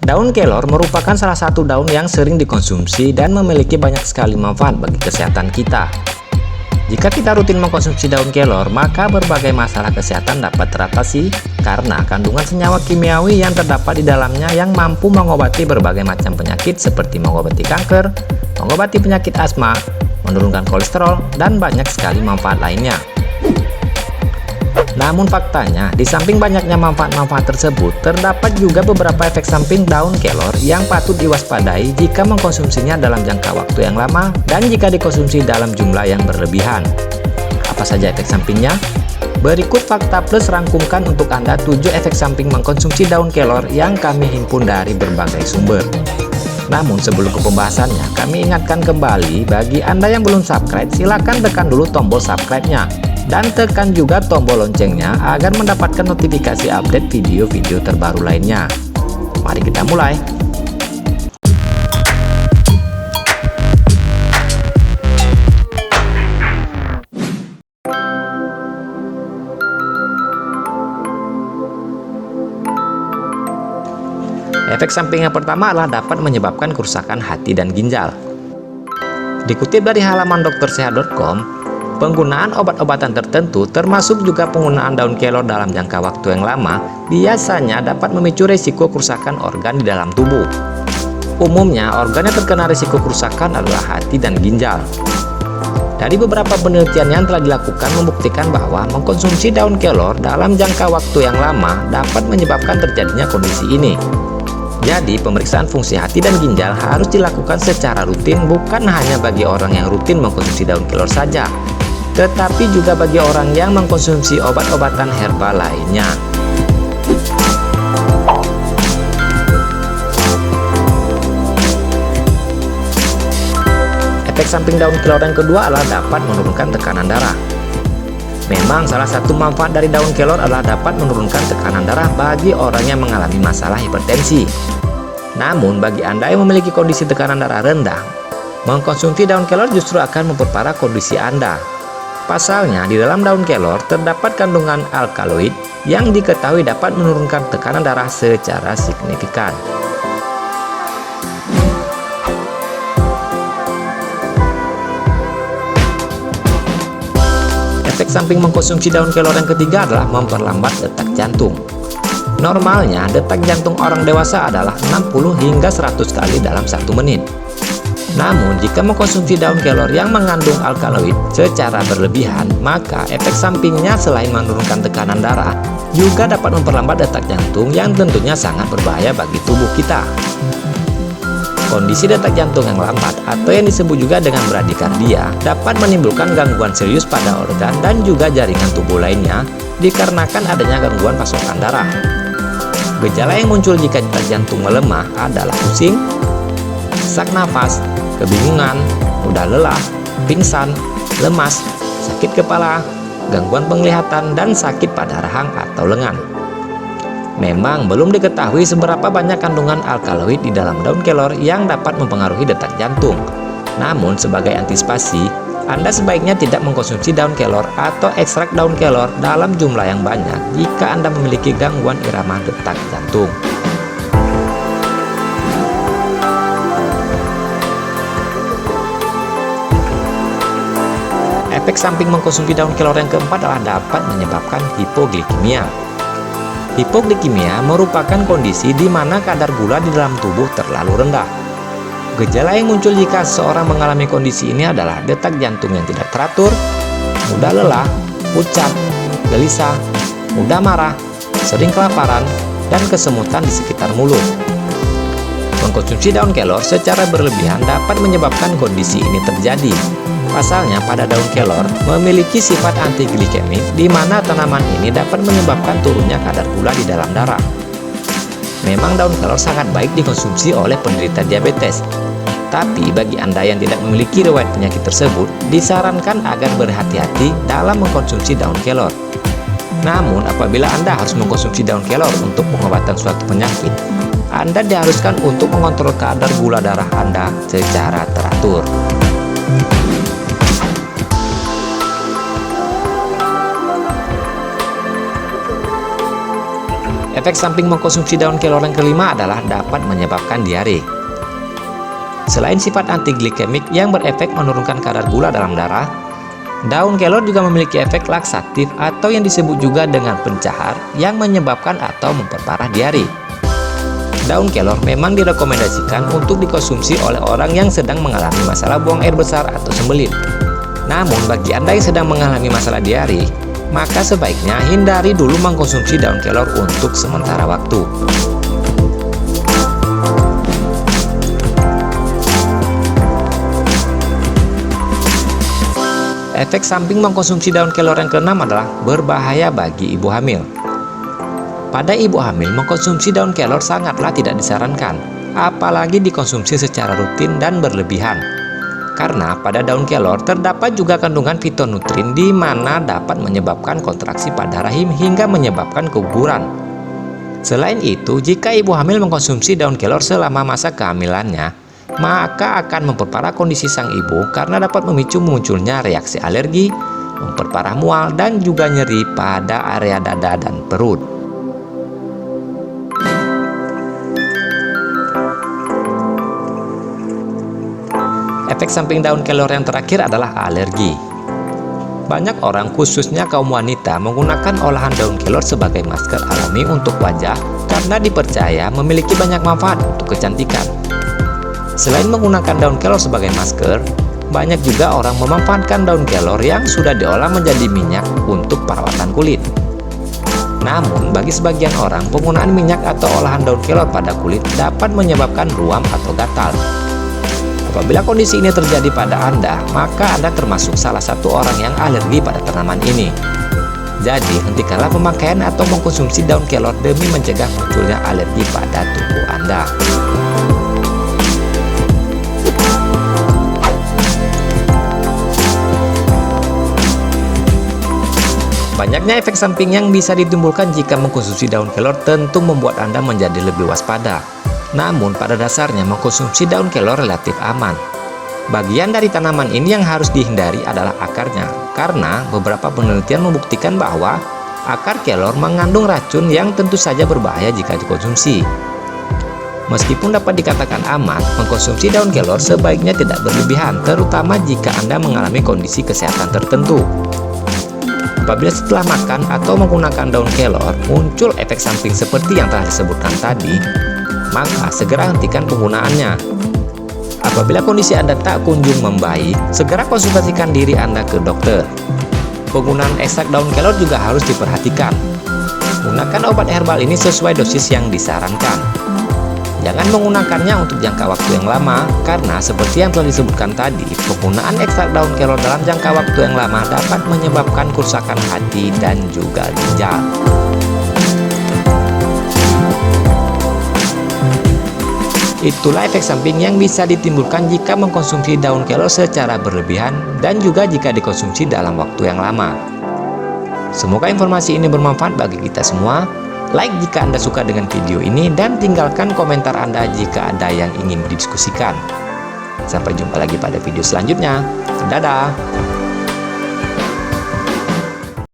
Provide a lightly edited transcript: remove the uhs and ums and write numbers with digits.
Daun kelor merupakan salah satu daun yang sering dikonsumsi dan memiliki banyak sekali manfaat bagi kesehatan kita. Jika kita rutin mengkonsumsi daun kelor, maka berbagai masalah kesehatan dapat teratasi karena kandungan senyawa kimiawi yang terdapat di dalamnya yang mampu mengobati berbagai macam penyakit seperti mengobati kanker, mengobati penyakit asma, menurunkan kolesterol, dan banyak sekali manfaat lainnya. Namun faktanya, di samping banyaknya manfaat-manfaat tersebut, terdapat juga beberapa efek samping daun kelor yang patut diwaspadai jika mengkonsumsinya dalam jangka waktu yang lama dan jika dikonsumsi dalam jumlah yang berlebihan. Apa saja efek sampingnya? Berikut fakta plus rangkumkan untuk Anda 7 efek samping mengkonsumsi daun kelor yang kami himpun dari berbagai sumber. Namun sebelum ke pembahasannya, kami ingatkan kembali bagi Anda yang belum subscribe, silakan tekan dulu tombol subscribe-nya. Dan tekan juga tombol loncengnya agar mendapatkan notifikasi update video-video terbaru lainnya. Mari kita mulai. Efek samping yang pertama adalah dapat menyebabkan kerusakan hati dan ginjal. Dikutip dari halaman doktersehat.com, penggunaan obat-obatan tertentu termasuk juga penggunaan daun kelor dalam jangka waktu yang lama biasanya dapat memicu risiko kerusakan organ di dalam tubuh. Umumnya, organ yang terkena risiko kerusakan adalah hati dan ginjal. Dari beberapa penelitian yang telah dilakukan membuktikan bahwa mengkonsumsi daun kelor dalam jangka waktu yang lama dapat menyebabkan terjadinya kondisi ini. Jadi, pemeriksaan fungsi hati dan ginjal harus dilakukan secara rutin bukan hanya bagi orang yang rutin mengkonsumsi daun kelor saja, tetapi juga bagi orang yang mengkonsumsi obat-obatan herbal lainnya. Efek samping daun kelor yang kedua adalah dapat menurunkan tekanan darah. Memang salah satu manfaat dari daun kelor adalah dapat menurunkan tekanan darah bagi orang yang mengalami masalah hipertensi. Namun bagi Anda yang memiliki kondisi tekanan darah rendah, mengkonsumsi daun kelor justru akan memperparah kondisi Anda. Pasalnya, di dalam daun kelor terdapat kandungan alkaloid yang diketahui dapat menurunkan tekanan darah secara signifikan. Efek samping mengkonsumsi daun kelor yang ketiga adalah memperlambat detak jantung. Normalnya, detak jantung orang dewasa adalah 60 hingga 100 kali dalam 1 menit. Namun, jika mengkonsumsi daun kelor yang mengandung alkaloid secara berlebihan, maka efek sampingnya selain menurunkan tekanan darah, juga dapat memperlambat detak jantung yang tentunya sangat berbahaya bagi tubuh kita. Kondisi detak jantung yang lambat atau yang disebut juga dengan bradikardia dapat menimbulkan gangguan serius pada organ dan juga jaringan tubuh lainnya dikarenakan adanya gangguan pasokan darah. Gejala yang muncul jika detak jantung melemah adalah pusing, sesak nafas, kebingungan, mudah lelah, pingsan, lemas, sakit kepala, gangguan penglihatan, dan sakit pada rahang atau lengan. Memang belum diketahui seberapa banyak kandungan alkaloid di dalam daun kelor yang dapat mempengaruhi detak jantung. Namun sebagai antisipasi, Anda sebaiknya tidak mengkonsumsi daun kelor atau ekstrak daun kelor dalam jumlah yang banyak jika Anda memiliki gangguan irama detak jantung. Efek samping mengkonsumsi daun kelor yang keempat adalah dapat menyebabkan hipoglikemia. Hipoglikemia merupakan kondisi di mana kadar gula di dalam tubuh terlalu rendah. Gejala yang muncul jika seseorang mengalami kondisi ini adalah detak jantung yang tidak teratur, mudah lelah, pucat, gelisah, mudah marah, sering kelaparan, dan kesemutan di sekitar mulut. Mengkonsumsi daun kelor secara berlebihan dapat menyebabkan kondisi ini terjadi. Pasalnya, pada daun kelor memiliki sifat antiglikemik di mana tanaman ini dapat menyebabkan turunnya kadar gula di dalam darah. Memang daun kelor sangat baik dikonsumsi oleh penderita diabetes. Tapi bagi Anda yang tidak memiliki riwayat penyakit tersebut, disarankan agar berhati-hati dalam mengkonsumsi daun kelor. Namun, apabila Anda harus mengkonsumsi daun kelor untuk pengobatan suatu penyakit, Anda diharuskan untuk mengontrol kadar gula darah Anda secara teratur. Efek samping mengkonsumsi daun kelor yang kelima adalah dapat menyebabkan diare. Selain sifat antiglikemik yang berefek menurunkan kadar gula dalam darah, daun kelor juga memiliki efek laksatif atau yang disebut juga dengan pencahar yang menyebabkan atau memperparah diare. Daun kelor memang direkomendasikan untuk dikonsumsi oleh orang yang sedang mengalami masalah buang air besar atau sembelit. Namun bagi Anda yang sedang mengalami masalah diare, maka sebaiknya hindari dulu mengkonsumsi daun kelor untuk sementara waktu. Efek samping mengkonsumsi daun kelor yang keenam adalah berbahaya bagi ibu hamil. Pada ibu hamil, mengkonsumsi daun kelor sangatlah tidak disarankan, apalagi dikonsumsi secara rutin dan berlebihan. Karena pada daun kelor terdapat juga kandungan fitonutrin di mana dapat menyebabkan kontraksi pada rahim hingga menyebabkan keguguran. Selain itu, jika ibu hamil mengkonsumsi daun kelor selama masa kehamilannya, maka akan memperparah kondisi sang ibu karena dapat memicu munculnya reaksi alergi, memperparah mual, dan juga nyeri pada area dada dan perut. Efek samping daun kelor yang terakhir adalah alergi. Banyak orang, khususnya kaum wanita, menggunakan olahan daun kelor sebagai masker alami untuk wajah karena dipercaya memiliki banyak manfaat untuk kecantikan. Selain menggunakan daun kelor sebagai masker, banyak juga orang memanfaatkan daun kelor yang sudah diolah menjadi minyak untuk perawatan kulit. Namun, bagi sebagian orang, penggunaan minyak atau olahan daun kelor pada kulit dapat menyebabkan ruam atau gatal. Apabila kondisi ini terjadi pada Anda, maka Anda termasuk salah satu orang yang alergi pada tanaman ini. Jadi, hentikanlah pemakaian atau mengkonsumsi daun kelor demi mencegah munculnya alergi pada tubuh Anda. Banyaknya efek samping yang bisa ditimbulkan jika mengkonsumsi daun kelor tentu membuat Anda menjadi lebih waspada. Namun pada dasarnya mengkonsumsi daun kelor relatif aman. Bagian dari tanaman ini yang harus dihindari adalah akarnya, karena beberapa penelitian membuktikan bahwa akar kelor mengandung racun yang tentu saja berbahaya jika dikonsumsi. Meskipun dapat dikatakan aman, mengkonsumsi daun kelor sebaiknya tidak berlebihan, terutama jika Anda mengalami kondisi kesehatan tertentu. Apabila setelah makan atau menggunakan daun kelor muncul efek samping seperti yang telah disebutkan tadi, maka segera hentikan penggunaannya. Apabila kondisi Anda tak kunjung membaik, segera konsultasikan diri Anda ke dokter. Penggunaan ekstrak daun kelor juga harus diperhatikan. Gunakan obat herbal ini sesuai dosis yang disarankan. Jangan menggunakannya untuk jangka waktu yang lama, karena seperti yang telah disebutkan tadi, penggunaan ekstrak daun kelor dalam jangka waktu yang lama dapat menyebabkan kerusakan hati dan juga ginjal. Itulah efek samping yang bisa ditimbulkan jika mengkonsumsi daun kelor secara berlebihan dan juga jika dikonsumsi dalam waktu yang lama. Semoga informasi ini bermanfaat bagi kita semua. Like jika Anda suka dengan video ini dan tinggalkan komentar Anda jika ada yang ingin didiskusikan. Sampai jumpa lagi pada video selanjutnya. Dadah!